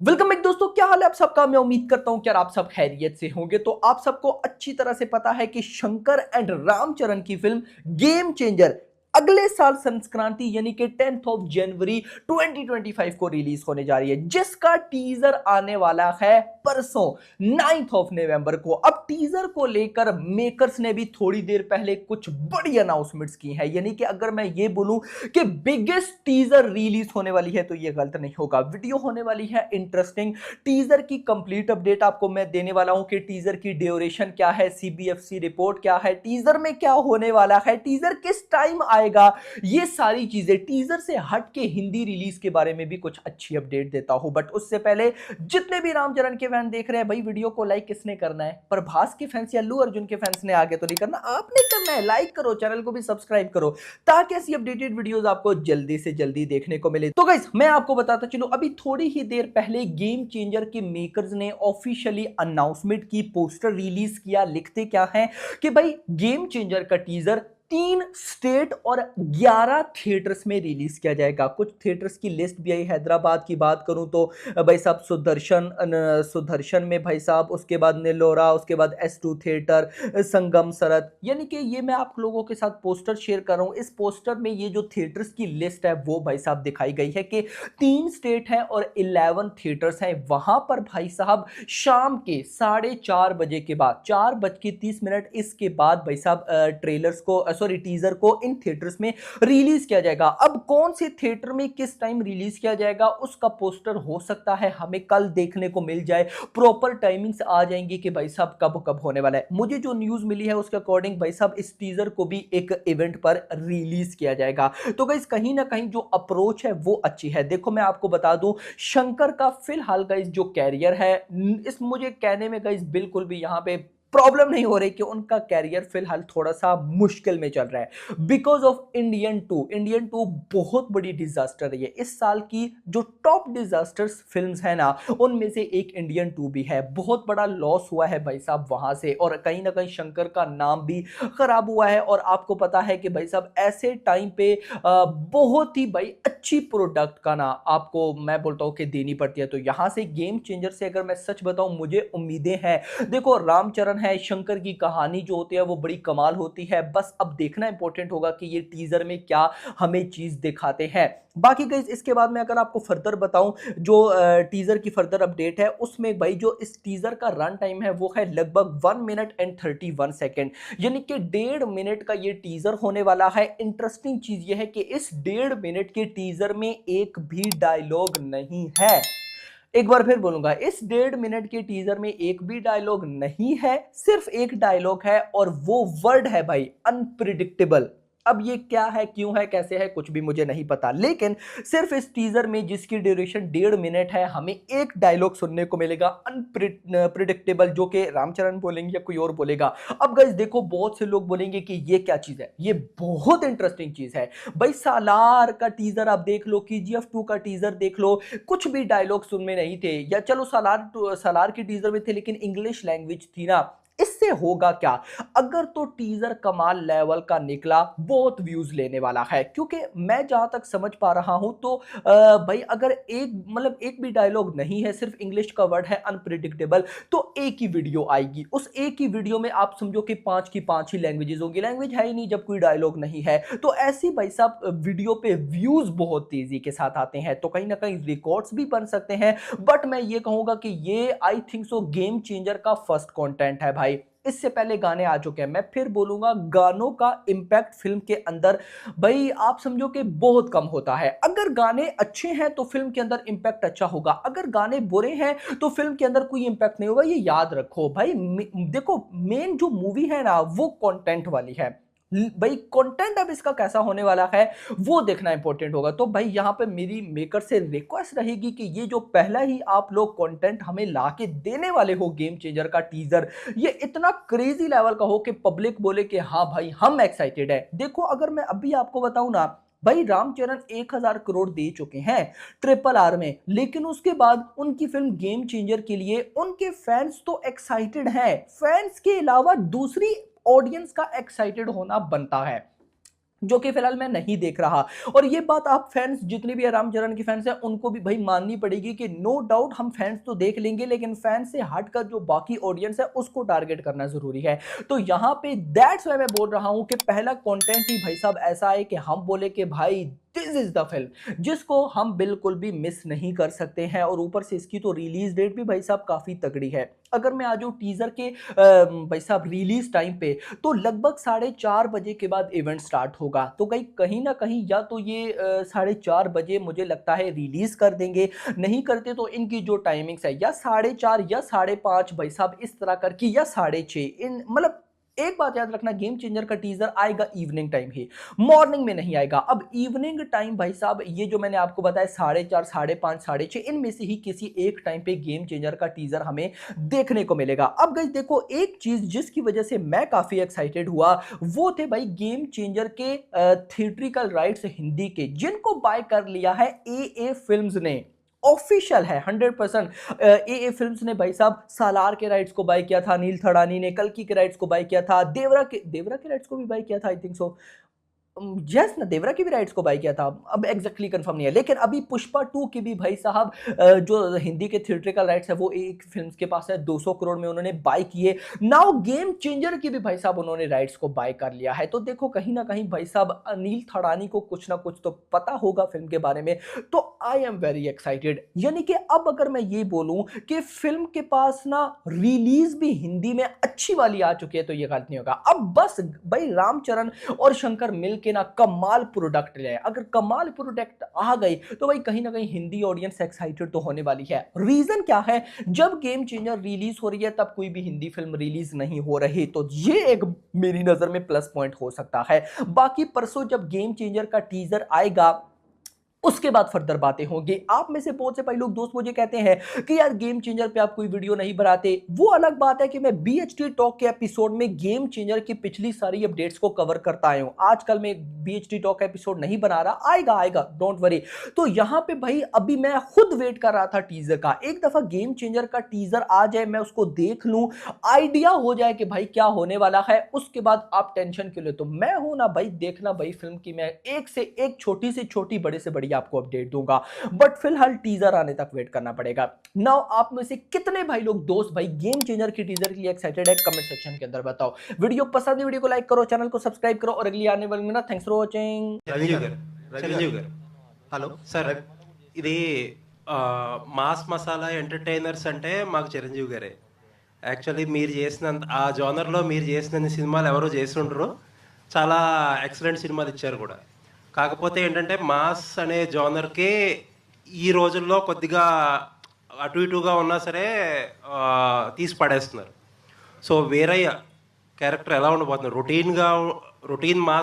Welcome back दोस्तों, क्या हाल है आप सबका। मैं उम्मीद करता हूं कि यार आप सब खैरियत से होंगे। तो आप सबको अच्छी तरह से पता है कि शंकर एंड रामचरण की फिल्म गेम चेंजर अगले साल संक्रांति यानी कि 10th ऑफ जनवरी 2025 को रिलीज होने जा रही है, जिसका टीजर आने वाला है परसों 9th ऑफ नवंबर को। अब टीजर को लेकर मेकर्स ने भी थोड़ी देर पहले कुछ बड़ी अनाउंसमेंट्स की हैं, यानी कि अगर मैं ये बोलूं कि बिगेस्ट टीजर रिलीज होने वाली है तो ये गलत नहीं होगा। वीडियो होने वाली है इंटरेस्टिंग। टीजर की कंप्लीट अपडेट आपको मैं देने वाला हूं कि टीजर की ड्यूरेशन क्या है, सीबीएफसी रिपोर्ट क्या है, टीजर में क्या होने वाला है, टीजर किस टाइम आएगा, ये सारी चीजें। टीजर से हट के हिंदी रिलीज के बारे में भी कुछ अच्छी अपडेट देता हूं, बट उससे पहले जितने भी रामचरण के फैन देख रहे हैं भाई, वीडियो को लाइक किसने करना है? प्रभास के फैंस या अल्लू अर्जुन के फैंस ने आगे तो नहीं करना, आपने करना है। लाइक करो, चैनल को भी सब्सक्राइब करो ताकि ऐसी अपडेटेड वीडियोस आपको जल्दी से जल्दी देखने को मिले। तो गाइस मैं आपको बताता चलूं, अभी थोड़ी ही देर पहले गेम चेंजर के मेकर्स ने ऑफिशियली अनाउंसमेंट की, पोस्टर रिलीज किया। लिखते क्या है कि भाई गेम चेंजर का टीजर 3 स्टेट और 11 थिएटर्स में रिलीज किया जाएगा। कुछ थिएटर्स की लिस्ट भी आई। हैदराबाद की बात करूं तो भाई साहब सुदर्शन में भाई साहब, उसके बाद नेलोरा, उसके बाद S2 थिएटर, संगम सरत। यानी कि ये मैं आप लोगों के साथ पोस्टर शेयर कर रहा हूं। इस पोस्टर में ये जो थिएटर्स की लिस्ट है वो भाई साहब दिखाई गई है कि 3 स्टेट है और 11 थिएटर्स हैं। वहां पर भाई साहब शाम के 4:30 बजे के बाद, 4:30 इसके बाद भाई साहब ट्रेलर्स को, सॉरी टीजर को इन थिएटर्स में रिलीज किया जाएगा। अब कौन से थिएटर में किस टाइम रिलीज किया जाएगा उसका पोस्टर हो सकता है हमें कल देखने को मिल जाए। प्रॉपर टाइमिंग्स आ जाएंगी कि भाई साहब कब कब होने वाला है। मुझे जो न्यूज मिली है उसके अकॉर्डिंग भाई साहब इस टीजर को भी एक इवेंट पर रिलीज किया जाएगा। तो गाइस कहीं ना कहीं जो अप्रोच है वो अच्छी है। देखो मैं आपको बता दूं, शंकर का फिलहाल गाइस जो कैरियर है, इस मुझे कहने में गाइस बिल्कुल भी यहां पे प्रॉब्लम नहीं हो रही कि उनका कैरियर फिलहाल थोड़ा सा मुश्किल में चल रहा है बिकॉज ऑफ इंडियन टू बहुत बड़ी डिजास्टर है। ये इस साल की जो टॉप डिजास्टर्स फिल्म्स है ना, उनमें से एक इंडियन 2 भी है। बहुत बड़ा लॉस हुआ है भाई साहब वहां से, और कहीं ना कहीं शंकर का नाम भी खराब हुआ है। और आपको पता है कि भाई साहब ऐसे टाइम पे बहुत ही भाई अच्छी प्रोडक्ट का ना आपको मैं बोलता हूं कि देनी पड़ती है। तो यहां से गेम चेंजर से अगर मैं सच बताऊं, मुझे उम्मीदें हैं। देखो रामचरण है, शंकर की कहानी जो होती है वो बड़ी कमाल होती है। बस अब देखना इंपॉर्टेंट होगा कि ये टीजर में क्या हमें चीज दिखाते हैं। बाकी गाइस इसके बाद में अगर आपको फर्दर बताऊं, जो टीजर की फर्दर अपडेट है उसमें भाई जो इस टीजर का रन टाइम है वो है लगभग 1 मिनट एंड 31 सेकेंड, यानी कि 1.5 मिनट का ये टीजर होने वाला है। इंटरेस्टिंग चीज ये है कि इस 1.5 मिनट के टीजर में एक भी डायलॉग नहीं है। एक बार फिर बोलूंगा, इस 1.5 मिनट के टीजर में एक भी डायलॉग नहीं है, सिर्फ एक डायलॉग है और वो वर्ड है भाई अनप्रिडिक्टेबल। अब ये क्या है, क्यों है, कैसे है, कुछ भी मुझे नहीं पता, लेकिन सिर्फ इस टीजर में जिसकी ड्यूरेशन 1.5 मिनट है हमें एक डायलॉग सुनने को मिलेगा अनप्रिडिक्टेबल, जो कि रामचरण बोलेंगे या कोई और बोलेगा। अब गाइस देखो, बहुत से लोग बोलेंगे कि ये क्या चीज है, ये बहुत इंटरेस्टिंग चीज है भाई। सालार का टीजर आप देख लो, KGF 2 का टीजर देख लो, कुछ भी डायलॉग सुनने नहीं थे। या चलो सालार के टीजर में थे लेकिन इंग्लिश लैंग्वेज थी ना। इससे होगा क्या, अगर तो टीजर कमाल लेवल का निकला, बहुत व्यूज लेने वाला है। क्योंकि मैं जहां तक समझ पा रहा हूं तो भाई अगर एक मतलब एक भी डायलॉग नहीं है, सिर्फ इंग्लिश का वर्ड है अनप्रिडिक्टेबल, तो एक ही वीडियो आएगी। उस एक ही वीडियो में आप समझो कि 5 की 5 ही लैंग्वेजेस होंगी। लैंग्वेज है ही नहीं जब कोई डायलॉग नहीं है, तो ऐसी भाई साहब वीडियो पे व्यूज बहुत तेजी के साथ आते हैं, तो कहीं ना कहीं रिकॉर्ड्स भी बन सकते हैं। बट मैं ये कहूंगा कि ये I think so game changer का फर्स्ट कंटेंट है भाई। इससे पहले गाने आ चुके हैं, मैं फिर बोलूंगा गानों का इंपैक्ट फिल्म के अंदर भाई आप समझो कि बहुत कम होता है। अगर गाने अच्छे हैं तो फिल्म के अंदर इंपैक्ट अच्छा होगा, अगर गाने बुरे हैं तो फिल्म के अंदर कोई इंपैक्ट नहीं होगा। ये याद रखो भाई। देखो मेन जो मूवी है ना वो कंटेंट वाली है भाई। कंटेंट अब इसका कैसा होने वाला है वो देखना इंपॉर्टेंट होगा। तो भाई यहां पे मेरी मेकर से रिक्वेस्ट रहेगी कि ये जो पहला ही आप लोग कंटेंट हमें लाके देने वाले हो, गेम चेंजर का टीजर, ये इतना क्रेजी लेवल का हो कि पब्लिक बोले कि हाँ भाई हम एक्साइटेड है। देखो अगर मैं अभी आपको बताऊं ना भाई, रामचरण 1,000 करोड़ दे चुके हैं RRR में, लेकिन उसके बाद उनकी फिल्म गेम चेंजर के लिए उनके फैंस तो एक्साइटेड हैं। फैंस के अलावा दूसरी ऑडियंस का एक्साइटेड होना बनता है। जो कि फिलहाल मैं नहीं देख रहा। और ये बात आप फैंस जितने भी रामचरण के फैंस हैं उनको भी भाई माननी पड़ेगी कि नो डाउट हम फैंस तो देख लेंगे, लेकिन फैंस से हटकर जो बाकी ऑडियंस है उसको टारगेट करना जरूरी है। तो यहाँ पे दैट्स वाई मैं बोल रहा हूं कि पहला कंटेंट ही भाई साहब ऐसा है कि हम बोले कि भाई दिस इज द फिल्म जिसको हम बिल्कुल भी मिस नहीं कर सकते हैं। और ऊपर से इसकी तो रिलीज डेट भी भाई साहब काफी तगड़ी है। अगर मैं आ जाऊं टीजर के भाई साहब रिलीज टाइम पे, तो लगभग 4:30 बजे के बाद इवेंट स्टार्ट होगा। तो कहीं कहीं ना कहीं या तो ये 4:30 बजे मुझे लगता है रिलीज कर देंगे, नहीं करते तो इनकी जो टाइमिंग्स है या 4:30 या 5:30 भाई साहब इस तरह करके, या 6:30 इन मतलब। एक बात याद रखना, गेम चेंजर का टीजर आएगा इवनिंग टाइम ही, मॉर्निंग में नहीं आएगा। अब इवनिंग टाइम भाई साहब ये जो मैंने आपको बताया 4:30, 5:30, 6:30, इनमें से ही किसी एक टाइम पे गेम चेंजर का टीजर हमें देखने को मिलेगा। अब गाइस देखो, एक चीज जिसकी वजह से मैं काफी एक्साइटेड हुआ वो थे भाई गेम चेंजर के थिएट्रिकल राइट्स हिंदी के, जिनको बाय कर लिया है ए फिल्म्स ने। ऑफिशियल है 100%। ए फिल्म्स ने भाई साहब सालार के राइट्स को बाय किया था, नील थड़ानी ने कल्कि के राइट्स को बाय किया था, देवरा के राइट्स को भी बाय किया था आई थिंक सो। यस ना, देवरा की भी राइट्स को बाय किया था, अब एग्जैक्टली कंफर्म नहीं है। लेकिन अभी पुष्पा 2 की भी भाई साहब जो हिंदी के थिएट्रिकल राइट्स है वो एक फिल्म के पास है, 200 करोड़ में उन्होंने बाय किए। नाउ गेम चेंजर की भी भाई साहब उन्होंने राइट्स को बाय कर लिया है। तो देखो कहीं ना कहीं भाई साहब अनिल थड़ानी को कुछ ना कुछ तो पता होगा फिल्म के बारे में। तो आई एम वेरी एक्साइटेड। यानी कि अब अगर मैं ये बोलूं कि फिल्म के पास ना रिलीज भी हिंदी में अच्छी वाली आ चुकी है तो ये गलत नहीं होगा। अब बस भाई रामचरण और शंकर मिलके ना कमाल प्रोडक्ट ले। अगर कमाल प्रोडक्ट आ गई तो भाई कहीं ना कहीं हिंदी ऑडियंस एक्साइटेड तो होने वाली है। रीजन क्या है, जब गेम चेंजर रिलीज हो रही है तब कोई भी हिंदी फिल्म रिलीज नहीं हो रही, तो ये एक मेरी नजर में प्लस पॉइंट हो सकता है। बाकी परसों जब गेम चेंजर का टीजर आएगा उसके बाद फर्दर बातें होंगी। आप में से बहुत से भाई लोग दोस्त मुझे कहते हैं कि यार गेम चेंजर पे आप कोई वीडियो नहीं बनाते। वो अलग बात है कि मैं बीएचटी टॉक के एपिसोड में गेम चेंजर की पिछली सारी अपडेट्स को कवर करता आया हूं। आजकल मैं बीएचटी टॉक एपिसोड नहीं बना रहा, आएगा आएगा डोंट वरी। तो यहां पे भाई अभी मैं खुद वेट कर रहा था टीजर का, एक दफा गेम चेंजर का टीजर आ जाए, मैं उसको देख लूं, आइडिया हो जाए कि भाई क्या होने वाला है, उसके बाद आप टेंशन क्यों ले। तो मैं हूं ना भाई, देखना भाई फिल्म की मैं एक से एक छोटी से छोटी बड़े से बड़ी आपको अपडेट दूंगा। बट फिलहाल टीजर आने तक वेट करना पड़ेगा। नाउ आप में से कितने भाई लोग दोस्त भाई गेम चेंजर की टीजर के लिए एक्साइटेड है, कमेंट सेक्शन के अंदर बताओ। वीडियो पसंद है वीडियो को लाइक करो, चैनल को सब्सक्राइब करो, और अगली आने वाली में ना थैंक्स फॉर वाचिंग। చిరంజీవి గారు హలో సార్, ఇది మాస్ మసాలా ఎంటర్టైనర్స్ అంటే మాకు చిరంజీవి గారే. యాక్చువల్లీ మీరు చేసినంత ఆ జోనర్లో మీరు చేసినన్ని సినిమాలు ఎవరో చేసి ఉండరు. చాలా ఎక్సలెంట్ సినిమాలు ఇచ్చారు కూడా. కాకపోతే ఏంటంటే మాస్ అనే జోనర్కి ఈ రోజుల్లో కొద్దిగా అటు ఇటుగా ఉన్నా సరే తీసి పడేస్తున్నారు. సో వీరయ్య క్యారెక్టర్ ఎలా ఉండబోతున్నారు, రొటీన్ మాస్